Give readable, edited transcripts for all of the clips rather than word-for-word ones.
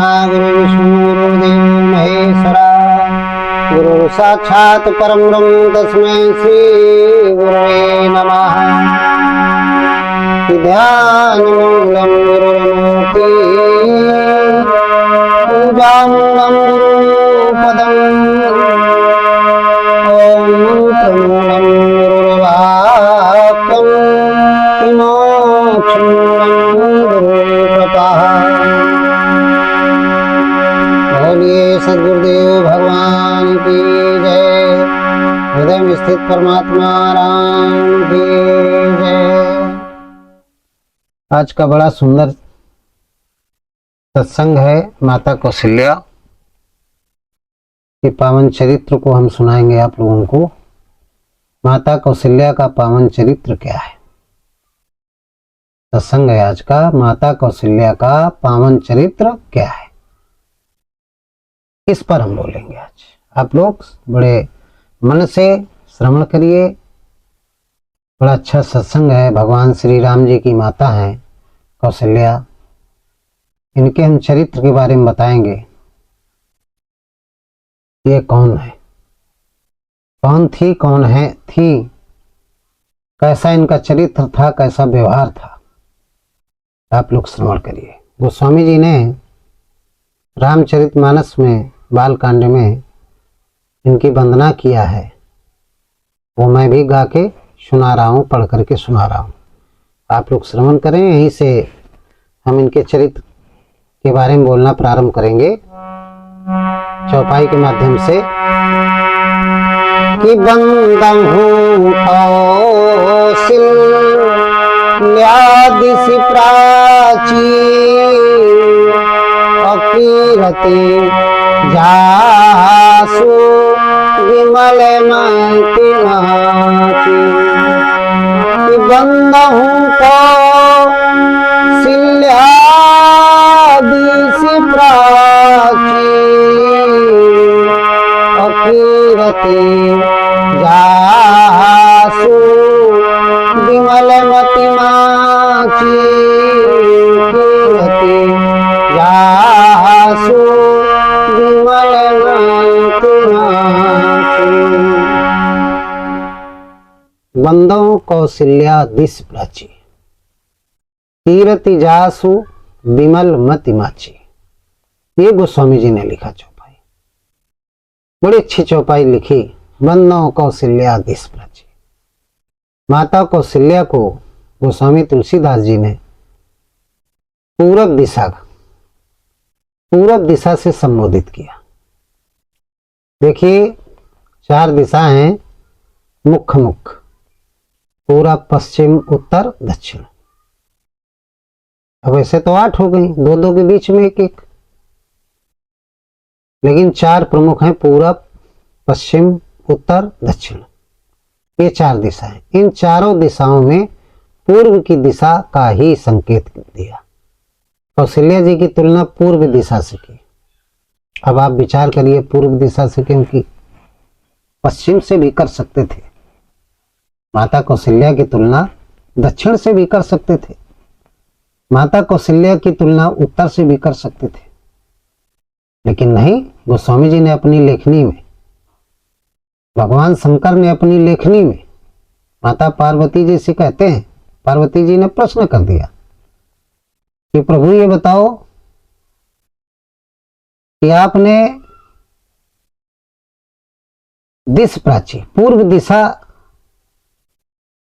गुरु विष्णु गुरुदेव महेश्वरा गुरु साक्षात् परम ब्रह्म तस्मै श्री गुरवे नमः। ध्यानमूलं गुरुर्मूर्ति पूजामूलं गुरुपदम् ॐ मंत्रमूलं गुरुर्वाक्यं विमोक्षमूलं गुरुकृपः। बोलिए सद्गुरुदेव भगवान की जय। हृदय में स्थित परमात्मा राम की जय। आज का बड़ा सुंदर सत्संग है। माता कौशल्या के पावन चरित्र को हम सुनाएंगे आप लोगों को। माता कौशल्या का पावन चरित्र क्या है? सत्संग है आज का। माता कौशल्या का पावन चरित्र क्या है, इस पर हम बोलेंगे आज। आप लोग बड़े मन से श्रवण करिए। बड़ा अच्छा सत्संग है। भगवान श्री राम जी की माता है कौशल्या। इनके हम चरित्र के बारे में बताएंगे। ये कौन है, कौन थी, कौन है थी, कैसा इनका चरित्र था, कैसा व्यवहार था, आप लोग श्रवण करिए। गोस्वामी जी ने रामचरितमानस में बाल कांड में इनकी वंदना किया है, वो मैं भी गा के सुना रहा हूँ, पढ़ करके सुना रहा हूँ। आप लोग श्रवण करें। यहीं से हम इनके चरित्र के बारे में बोलना प्रारंभ करेंगे चौपाई के माध्यम से। कि बंदहूँ कौशल्यादिसि प्राची अकीरति जासु विमल मति माची। कि बंदहूँ कौशल्यादिसि प्राची अकीरति जासु विमल मति माची। कीरति जासु विमल मति माची। बंदों कौशल्या दिस प्राची कीरति जासु विमल मति माची। ये गोस्वामी जी ने लिखा चौपाई। बड़ी अच्छी चौपाई लिखी। बंदों कौशल्या दिस प्राची। माता कौशल्या को गोस्वामी तुलसीदास जी ने पूरब दिशा से संबोधित किया। देखिए, 4 दिशा हैं मुख्य मुख्य, पूरब, पश्चिम, उत्तर, दक्षिण। अब ऐसे तो 8 हो गई, 2-2 के बीच में 1-1, लेकिन 4 प्रमुख हैं, पूरब, पश्चिम, उत्तर, दक्षिण। ये 4 दिशाएं। इन चारों दिशाओं में पूर्व की दिशा का ही संकेत दिया। कौशल्या जी की तुलना पूर्व दिशा से की। अब आप विचार करिए, पूर्व दिशा से, क्योंकि पश्चिम से भी कर सकते थे। माता कौशल्या की तुलना दक्षिण से भी कर सकते थे। माता कौशल्या की तुलना उत्तर से भी कर सकते थे, लेकिन नहीं। गोस्वामी जी ने अपनी लेखनी में, भगवान शंकर ने अपनी लेखनी में माता पार्वती जी से कहते हैं, पार्वती जी ने प्रश्न कर दिया कि प्रभु ये बताओ कि आपने दिस प्राची, पूर्व दिशा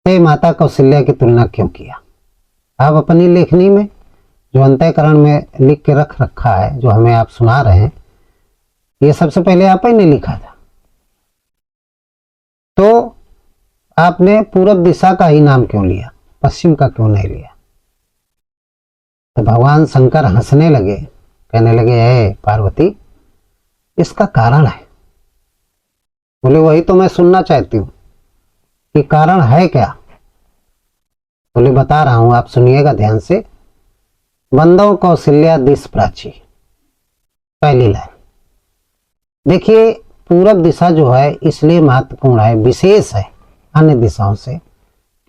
से माता कौशल्या की तुलना क्यों किया? आप अपनी लेखनी में जो अंतःकरण में लिख के रख रखा है, जो हमें आप सुना रहे हैं, ये सबसे पहले आप ही ने लिखा था, तो आपने पूरब दिशा का ही नाम क्यों लिया, पश्चिम का क्यों नहीं लिया? तो भगवान शंकर हंसने लगे, कहने लगे, हे पार्वती, इसका कारण है। बोले, वही तो मैं सुनना चाहती हूँ कि कारण है क्या। बोले, बता रहा हूं, आप सुनिएगा ध्यान से। बंदों कौशल्या दिस प्राची, पहली लाइन देखिए। पूरब दिशा जो है इसलिए महत्वपूर्ण है, विशेष है अन्य दिशाओं से,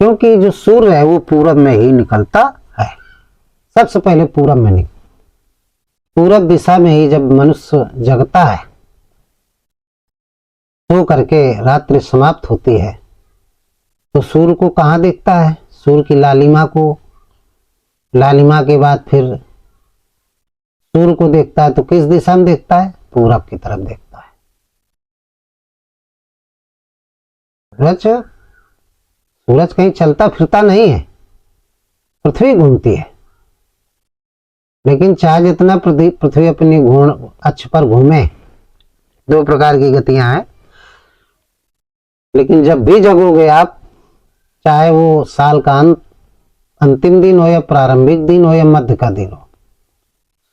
क्योंकि जो सूर्य है वो पूरब में ही निकलता है। सबसे पहले पूरब में निकल, पूरब दिशा में ही जब मनुष्य जगता है, सो करके रात्रि समाप्त होती है, तो सूर्य को कहाँ देखता है? सूर्य की लालिमा को, लालिमा के बाद फिर सूर्य को देखता है। तो किस दिशा में देखता है? पूरब की तरफ देखता है। सूरज कहीं चलता फिरता नहीं है, पृथ्वी घूमती है। लेकिन चाहे जितना पृथ्वी अपनी घूर्ण अक्ष पर घूमे, दो प्रकार की गतियां हैं, लेकिन जब भी जगोगे आप, चाहे वो साल का अंतिम दिन हो या प्रारंभिक दिन हो या मध्य का दिन हो,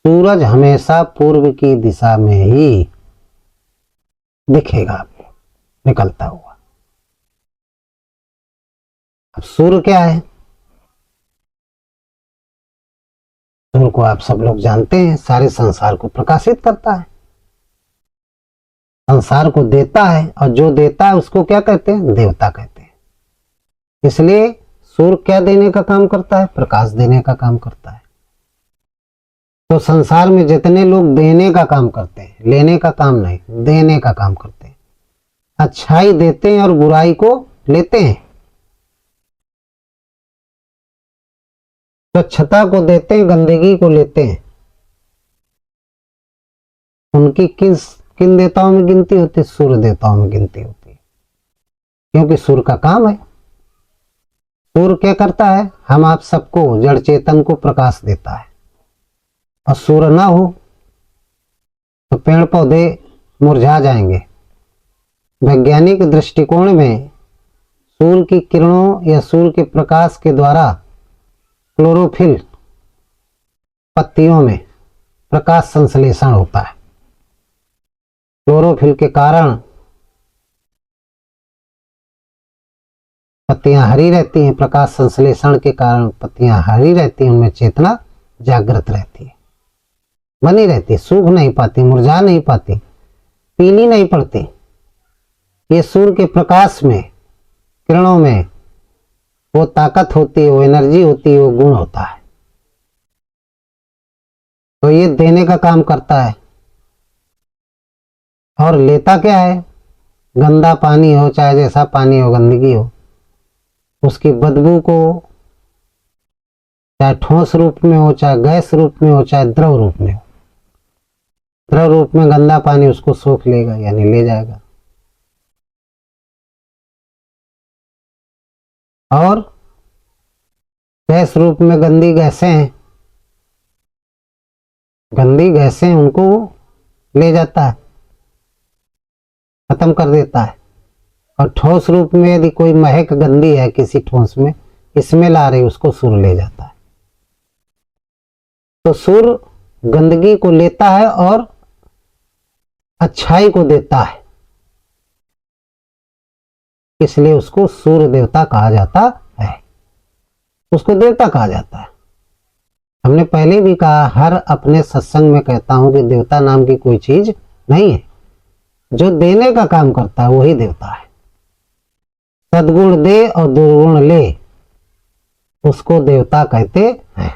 सूरज हमेशा पूर्व की दिशा में ही दिखेगा आपको निकलता हुआ। अब सूर्य क्या है? सूर्य को आप सब लोग जानते हैं, सारे संसार को प्रकाशित करता है, संसार को देता है, और जो देता है उसको क्या कहते हैं? देवता कहते हैं। इसलिए सूर्य क्या देने का काम करता है? प्रकाश देने का काम करता है। तो संसार में जितने लोग देने का काम करते हैं, लेने का काम नहीं, देने का काम करते हैं, अच्छाई देते हैं और बुराई को लेते हैं, स्वच्छता को देते हैं, गंदगी को लेते हैं, उनकी किन देवताओं में गिनती होती है? सूर्य देवताओं में गिनती होती है, क्योंकि सूर्य का काम है। सूर्य क्या करता है? हम आप सबको, जड़ चेतन को प्रकाश देता है। और सूर्य ना हो तो पेड़ पौधे मुरझा जाएंगे। वैज्ञानिक दृष्टिकोण में सूर्य की किरणों या सूर्य के प्रकाश के द्वारा क्लोरोफिल पत्तियों में प्रकाश संश्लेषण होता है। क्लोरोफिल के कारण पत्तियां हरी रहती हैं, प्रकाश संश्लेषण के कारण पत्तियां हरी रहती हैं, उनमें चेतना जागृत रहती है, बनी रहती है, सूख नहीं पाती, मुरझा नहीं पाती, पीली नहीं पड़ती। ये सूर्य के प्रकाश में, किरणों में वो ताकत होती है, वो एनर्जी होती है, वो गुण होता है। तो ये देने का काम करता है। और लेता क्या है? गंदा पानी हो, चाहे जैसा पानी हो, गंदगी हो, उसकी बदबू को, चाहे ठोस रूप में हो, चाहे गैस रूप में हो, चाहे द्रव रूप में हो, द्रव रूप में गंदा पानी उसको सोख लेगा, यानी ले जाएगा। और गैस रूप में गंदी गैसें हैं, गंदी गैसें उनको ले जाता है, खत्म कर देता है। और ठोस रूप में यदि कोई महक गंदी है किसी ठोस में, स्मेल आ रही, उसको सूर्य ले जाता है। तो सूर्य गंदगी को लेता है और अच्छाई को देता है, इसलिए उसको सूर्य देवता कहा जाता है, उसको देवता कहा जाता है। हमने पहले भी कहा, हर अपने सत्संग में कहता हूं कि देवता नाम की कोई चीज नहीं है, जो देने का काम करता है वही देवता है। सद्गुण दे और दुर्गुण ले, उसको देवता कहते हैं।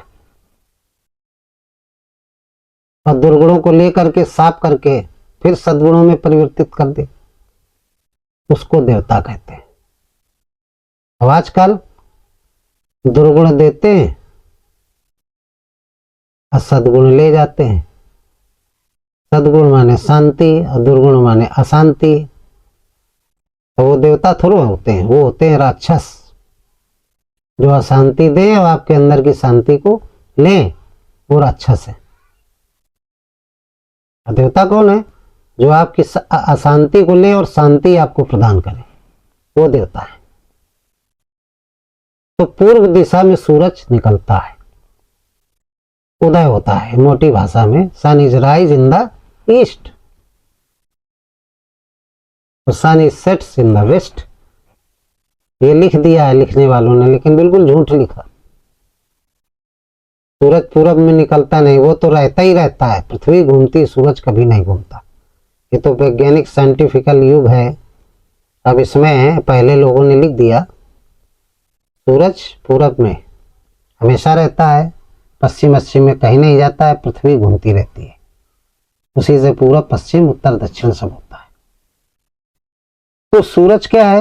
और दुर्गुणों को लेकर के साफ करके फिर सद्गुणों में परिवर्तित कर दे, उसको देवता कहते हैं। अब आजकल दुर्गुण देते हैं और सद्गुण ले जाते हैं। सद्गुण माने शांति और दुर्गुण माने अशांति। तो वो देवता थोड़ा होते हैं, वो होते हैं राक्षस, जो अशांति दे और आपके अंदर की शांति को ले, वो राक्षस है। और देवता कौन है? जो आपकी अशांति को ले और शांति आपको प्रदान करे, वो देवता है। तो पूर्व दिशा में सूरज निकलता है, उदय होता है, मोटी भाषा में sun is rise in the east, sun is sets in the west. ये लिख दिया है लिखने वालों ने, लेकिन बिल्कुल झूठ लिखा। सूरज पूरब में निकलता नहीं, वो तो रहता ही रहता है, पृथ्वी घूमती, सूरज कभी नहीं घूमता। ये तो वैज्ञानिक साइंटिफिकल युग है। अब इसमें पहले लोगों ने लिख दिया सूरज पूरब में हमेशा रहता है, पश्चिम में कहीं नहीं जाता है, पृथ्वी घूमती रहती है। उसी से पूरा पश्चिम उत्तर दक्षिण सब होता है। तो सूरज क्या है,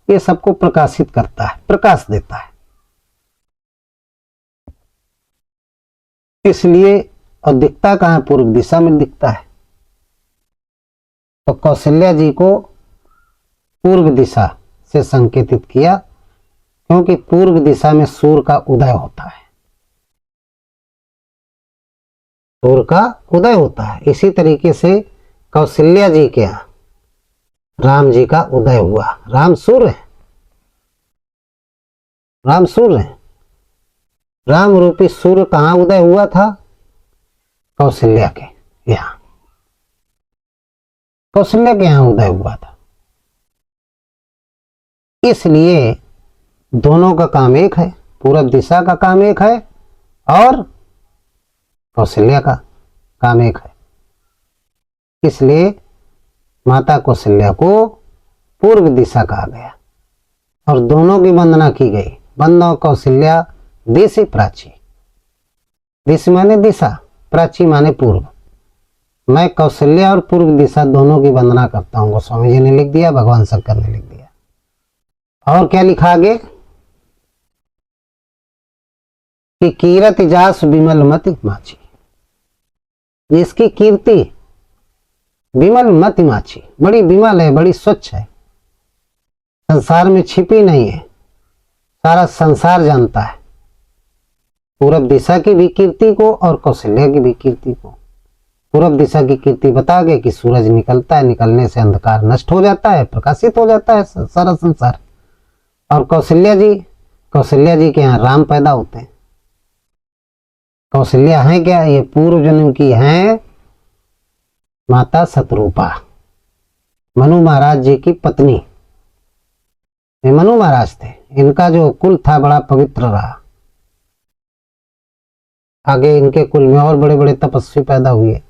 ये सबको प्रकाशित करता है, प्रकाश देता है। इसलिए और दिखता कहाँ है, पूर्व दिशा में दिखता है। तो कौशल्या जी को पूर्व दिशा से संकेतित किया, क्योंकि पूर्व दिशा में सूर्य का उदय होता है, सूर्य का उदय होता है। इसी तरीके से कौशल्या जी के यहाँ राम जी का उदय हुआ। राम सूर्य है, राम सूर्य है। राम रूपी सूर्य कहाँ उदय हुआ था, कौशल्या के यहाँ, कौशल्या के यहाँ उदय हुआ था। इसलिए दोनों का काम एक है, पूरब दिशा का काम एक है और कौशल्या का काम एक है। इसलिए माता कौशल्या को पूर्व दिशा कहा गया और दोनों की वंदना की गई। वंदो कौशल्या दिशि प्राची। दिशि माने दिशा, प्राची माने पूर्व। मैं कौशल्या और पूर्व दिशा दोनों की वंदना करता हूँ, गोस्वामी जी ने लिख दिया, भगवान शंकर ने लिख दिया। और क्या लिखा आगे कि कीरति जास विमल मति माची, जिसकी कीर्ति विमल मति माची, बड़ी विमल है, बड़ी स्वच्छ है, संसार में छिपी नहीं है, सारा संसार जानता है पूरब दिशा की भी कीर्ति को और कौशल्या की भी कीर्ति को। पूरब दिशा की कीर्ति बता गए कि सूरज निकलता है, निकलने से अंधकार नष्ट हो जाता है, प्रकाशित हो जाता है सारा संसार। और कौशल्या जी के यहाँ राम पैदा होते हैं। कौशल्या है क्या, ये पूर्व जन्म की हैं माता शतरूपा, मनु महाराज जी की पत्नी। ये मनु महाराज थे, इनका जो कुल था बड़ा पवित्र रहा। आगे इनके कुल में और बड़े बड़े तपस्वी पैदा हुए,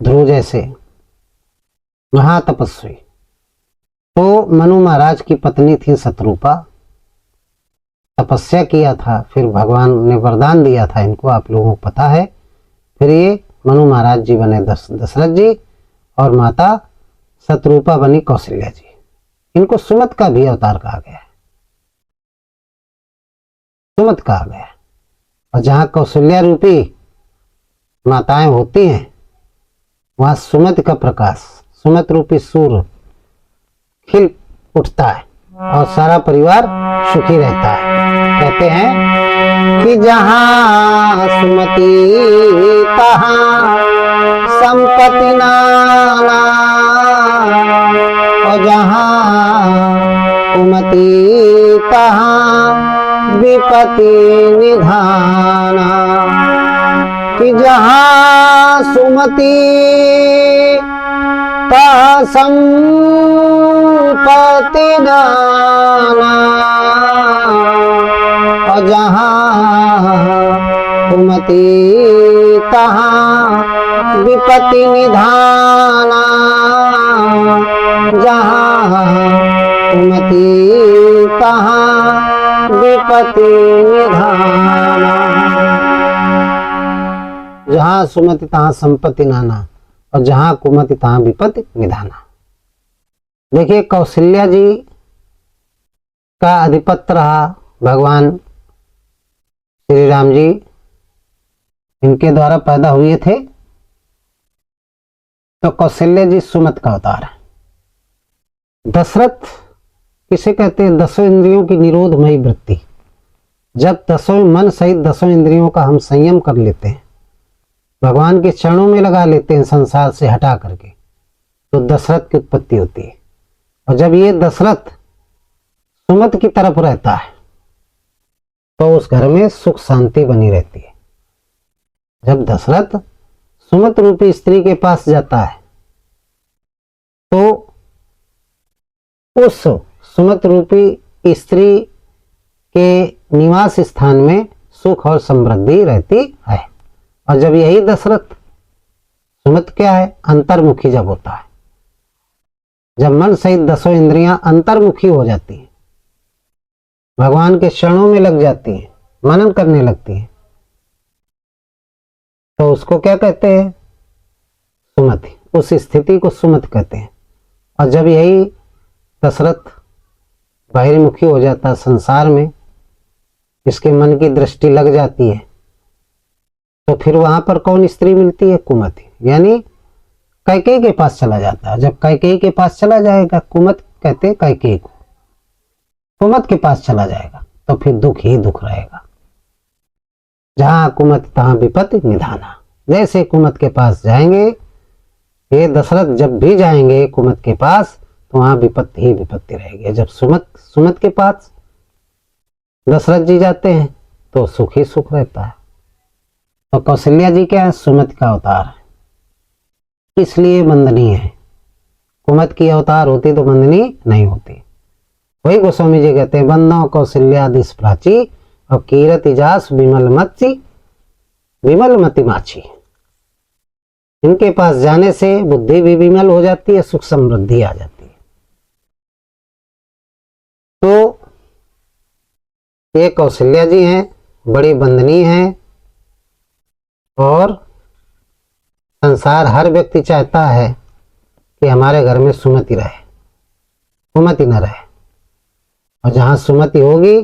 ध्रुव जैसे महातपस्वी। तो मनु महाराज की पत्नी थी शतरूपा, तपस्या किया था, फिर भगवान ने वरदान दिया था इनको, आप लोगों को पता है। फिर ये मनु महाराज जी बने दशरथ जी और माता शतरूपा बनी कौशल्या जी। इनको सुमत का भी अवतार कहा गया है, सुमत कहा गया है। और जहां कौशल्या रूपी माताएं होती हैं वहां सुमत का प्रकाश, सुमत रूपी सूर्य खिल उठता है और सारा परिवार सुखी रहता है। कहते हैं कि जहां सुमति तहां संपत्ति नाना, और जहां कुमति तहां विपत्ति निधाना। कि जहां सुमति तहां संपत्ति नाना, और जहां कुमति तहां विपत्ति निधाना। जहां कुमति तहां विपत्ति निधाना। जहां सुमति तहां संपत्ति नाना और जहां कुमति तहां विपत्ति निधाना। देखिए कौशल्या जी का अधिपत्य रहा भगवान श्री राम जी, इनके द्वारा पैदा हुए थे। तो कौशल्या जी सुमत का अवतार है। दशरथ किसे कहते हैं, दसों इंद्रियों की निरोधमयी वृत्ति। जब दसों मन सहित दसों इंद्रियों का हम संयम कर लेते हैं, भगवान के चरणों में लगा लेते हैं संसार से हटा करके, तो दशरथ की उत्पत्ति होती है। और जब ये दशरथ सुमत की तरफ रहता है तो उस घर में सुख शांति बनी रहती है। जब दशरथ सुमत रूपी स्त्री के पास जाता है तो उस सुमत रूपी स्त्री के निवास स्थान में सुख और समृद्धि रहती है। और जब यही दशरथ, सुमत क्या है, अंतर्मुखी जब होता है, जब मन सहित दसों इंद्रियां अंतर्मुखी हो जाती हैं, भगवान के चरणों में लग जाती हैं, मनन करने लगती हैं, तो उसको क्या कहते हैं, सुमति, उस स्थिति को सुमति कहते हैं। और जब यही दशरथ बहिर्मुखी हो जाता है संसार में, इसके मन की दृष्टि लग जाती है, तो फिर वहां पर कौन स्त्री मिलती है? कुमति, यानी कैकेयी के पास चला जाता है। जब कैकेयी के पास चला जाएगा, कुमत कहते हैं कैकेयी को, कुमत के पास चला जाएगा तो फिर दुख ही दुख रहेगा। जहां कुमत तहां विपत्ति निधाना। जैसे कुमत के पास जाएंगे, ये दशरथ जब भी जाएंगे कुमत के पास, तो वहां विपत्ति ही विपत्ति रहेगी। जब सुमत के पास दशरथ जी जाते हैं तो सुख ही सुख रहता है। तो कौशल्या जी क्या है? सुमत का अवतार है, इसलिए वंदनीय है। कुमत की अवतार होती तो वंदनीय नहीं होती। वही गोस्वामी जी कहते हैं, वंदो कौशल्यादिश प्राची और कीरति जास विमल मति माची। इनके पास जाने से बुद्धि भी विमल हो जाती है, सुख समृद्धि आ जाती है। तो ये कौशल्या जी हैं, बड़ी वंदनीय हैं। और संसार हर व्यक्ति चाहता है कि हमारे घर में सुमति रहे, कुमति न रहे। और जहां सुमति होगी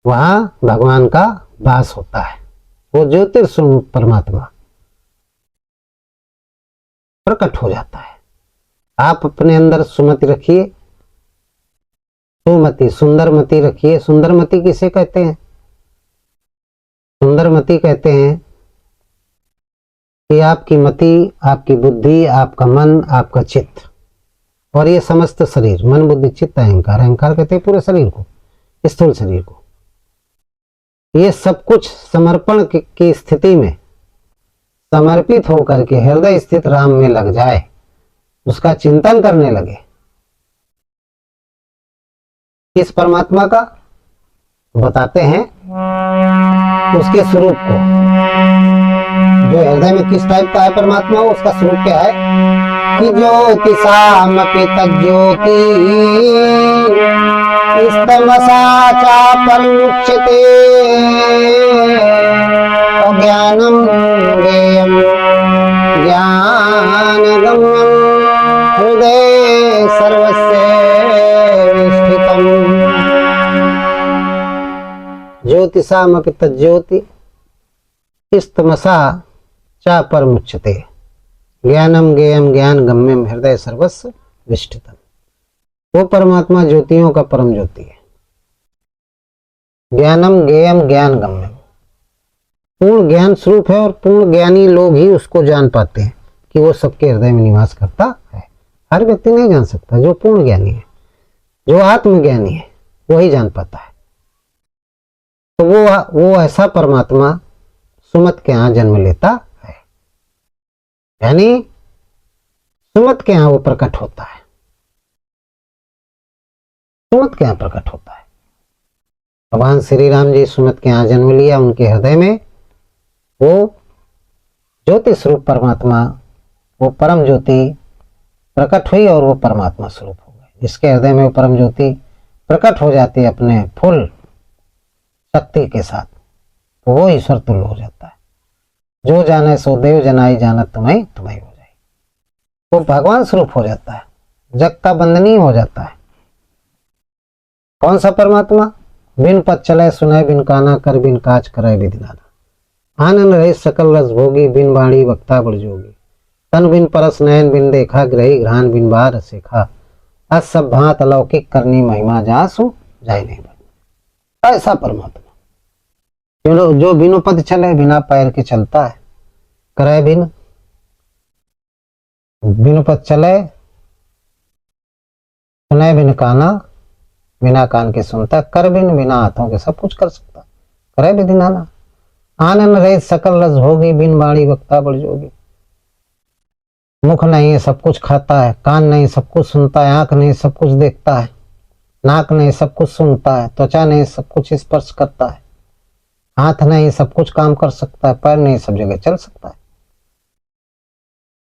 वहां भगवान का वास होता है। वो ज्योतिर्स्वरूप परमात्मा प्रकट हो जाता है। आप अपने अंदर सुमति रखिए, सुमति सुंदरमति रखिए। सुंदरमति किसे कहते हैं? सुंदरमति कहते हैं कि आपकी मति, आपकी बुद्धि, आपका मन, आपका चित्त और ये समस्त शरीर, मन बुद्धि चित्त अहंकार, अहंकार कहते हैं पूरे शरीर को, स्थूल शरीर को, ये सब कुछ समर्पण की स्थिति में समर्पित होकर के हृदय स्थित राम में लग जाए, उसका चिंतन करने लगे। इस परमात्मा का बताते हैं उसके स्वरूप को, जो हृदय में किस टाइप का है परमात्मा, उसका स्वरूप क्या है कि ज्योति सामपि तज्ज्योति स्तमसा चापरुच्यते अज्ञानम ज्ञेयं ज्ञानगम्यं हृदय सर्वस्य विष्ठितम्। ज्योतिषामपि तज्ज्योति स्तमसा चा परमुच्यते ज्ञानम ज्ञेयं ज्ञान गम्यम हृदय सर्वस्व विष्ठितम्। वो परमात्मा ज्योतियों का परम ज्योति है। ज्ञानम ज्ञेयं ज्ञान गम्यम, पूर्ण ज्ञान स्वरूप है और पूर्ण ज्ञानी लोग ही उसको जान पाते हैं कि वो सबके हृदय में निवास करता है। हर व्यक्ति नहीं जान सकता। जो पूर्ण ज्ञानी है, जो आत्मज्ञानी है, वही जान पाता है। तो वो ऐसा परमात्मा सुमत के यहाँ जन्म लेता है, यानी सुमत के यहाँ वो प्रकट होता है, सुमत के यहाँ प्रकट होता है। भगवान श्री राम जी सुमत के यहाँ जन्म लिया, उनके हृदय में वो ज्योति स्वरूप परमात्मा, वो परम ज्योति प्रकट हुई और वो परमात्मा स्वरूप हो गए। जिसके हृदय में वो परम ज्योति प्रकट हो जाती है अपने फुल शक्ति के साथ, तो वो ईश्वर तुल्य हो जाता है। जो जाने सो देव जनाई जानत तुम्हें तुम्हें हो जाए, वो भगवान स्वरूप हो जाता है, जग का बंदनीय हो जाता है। कौन सा परमात्मा? बिन पद चले सुनाए बिन काना कर बिन काज करे विधिनाना, आनंद रहे सकल रस भोगी बिन वाणी वक्ता बड़ जोगी, तन बिन परस नयन बिन देखा ग्रही घ्राण बिन बार सेखा, अस सब भांत अलौकिक करनी महिमा जासु जाय नहीं बन। ऐसा परमात्मा जो बिनु पद चले, बिना पैर के चलता है, करे बिनु पद चले, सुने बिन काना, बिना कान के सुनता, कर बिना हाथों के सब कुछ कर सकता, करे विधि नाना, आनंद रहे सकल रस भोगी बिन वाणी वक्ता बड़ जोगी। मुख नहीं है सब कुछ खाता है, कान नहीं सब कुछ सुनता है, आंख नहीं सब कुछ देखता है, नाक नहीं सब कुछ सुनता है, त्वचा नहीं सब कुछ स्पर्श करता है, हाथ नहीं सब कुछ काम कर सकता है, पैर नहीं सब जगह चल सकता है।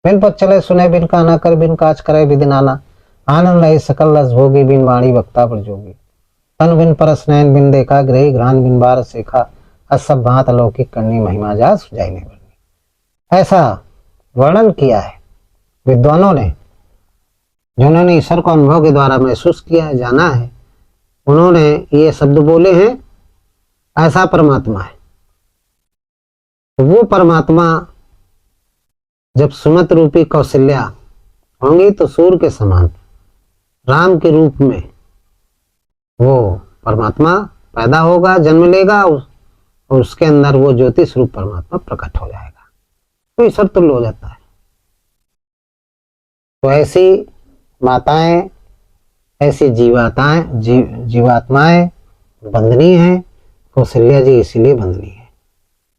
बिन पद चले सुने बिन काना कर बिन काज करे विधि नाना, आनंद रहे सकल रस भोगी बिन वाणी वक्ता बड़ जोगी, तन बिन परस नयन बिन देखा ग्रही घ्राण बिन बार सेखा, सब भांत अलौकिक करनी महिमा जा सुजाई नहीं बनी। ऐसा वर्णन किया है विद्वानों ने, जिन्होंने ईश्वर को अनुभव के द्वारा महसूस किया है, जाना है, उन्होंने ये शब्द बोले हैं, ऐसा परमात्मा है। तो वो परमात्मा जब सुमत रूपी कौशल्या होंगी तो सूर्य के समान राम के रूप में वो परमात्मा पैदा होगा, जन्म लेगा, और उसके अंदर वो ज्योति स्वरूप परमात्मा प्रकट हो जाएगा, तो ईश्वर तुल्य हो जाता है। तो ऐसी माताएं, ऐसी जीवात्माएं बंदनी हैं। कौशल्या जी इसीलिए बंदनी है।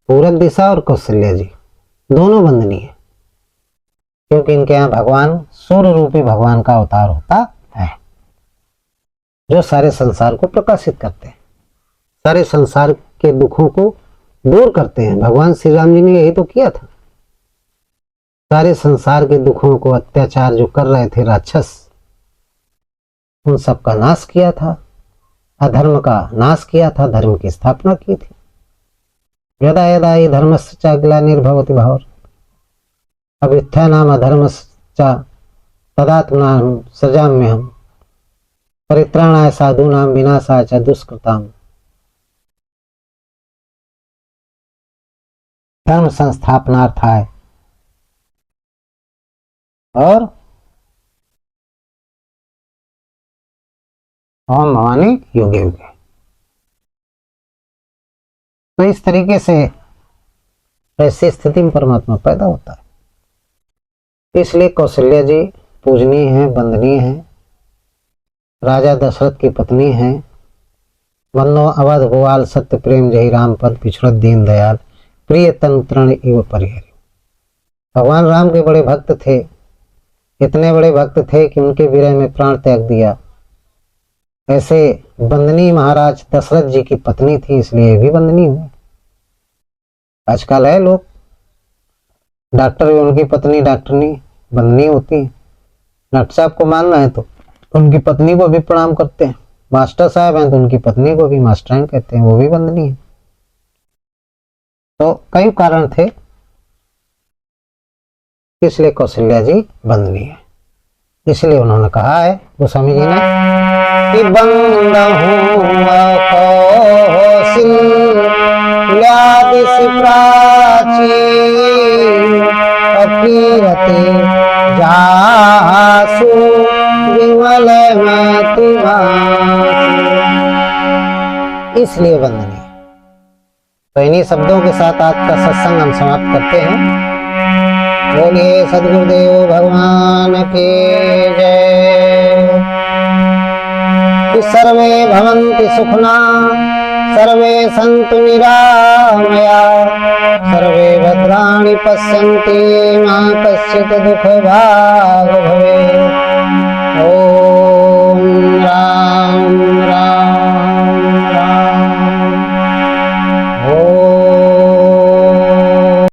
पूरब दिशा और कौशल्या जी दोनों बंदनी है, क्योंकि इनके यहाँ भगवान सूर्य रूपी भगवान का अवतार होता है, जो सारे संसार को प्रकाशित करते हैं, सारे संसार के दुखों को दूर करते हैं। भगवान श्री राम जी ने यही तो किया था। सारे संसार के दुखों को, अत्याचार जो कर रहे थे राक्षस, उन सब का नाश किया था, अधर्म का नाश किया था, धर्म की स्थापना की थी। यदा यदा हि धर्मस्य ग्लानिर्भवति भावर अभ्युत्थानाम अधर्मस्य तदात्मनां सृजाम्यहम् परित्राणाय साधूनां विनाशाय च दुष्कृताम्। धर्म संस्थापनार्थाय और ओम भवानी युगे युगे। तो इस तरीके से ऐसी स्थिति में परमात्मा पैदा होता है। इसलिए कौशल्या जी पूजनीय है, वंदनीय है, राजा दशरथ की पत्नी है। वंदो अवध भुआल सत्य प्रेम जही राम पद पिछड़त दीन दयाल प्रिय तन तृण इव परिहरि। भगवान राम के बड़े भक्त थे, इतने बड़े भक्त थे कि उनके विरह में प्राण त्याग दिया। ऐसे वंदनीय महाराज दशरथ जी की पत्नी थी, इसलिए भी वंदनीय हुई। आजकल है लोग डॉक्टर भी उनकी पत्नी डॉक्टरनी वंदनीय होती है। डॉक्टर साहब को मानना है तो उनकी पत्नी को भी प्रणाम करते हैं। मास्टर साहब हैं तो उनकी पत्नी को भी मास्टराइन कहते हैं, वो भी वंदनीय है। तो कई कारण थे, इसलिए कौशल्या जी वंदनीय है। इसलिए उन्होंने कहा है गोस्वामी जी ने कि कौशल्यादिश प्राची अकीरति जासु विमल इसलिए वंदनीय। तो इन्हीं शब्दों के साथ आज का सत्संग हम समाप्त करते हैं। बोलिए सद्गुरुदेव भगवान की जय। सर्वे भवन्ति सुखना, सर्वे सन्तु निरामया, सर्वे भद्राणि पश्यन्ति मा कश्चित् दुःखभाग् भवेत्।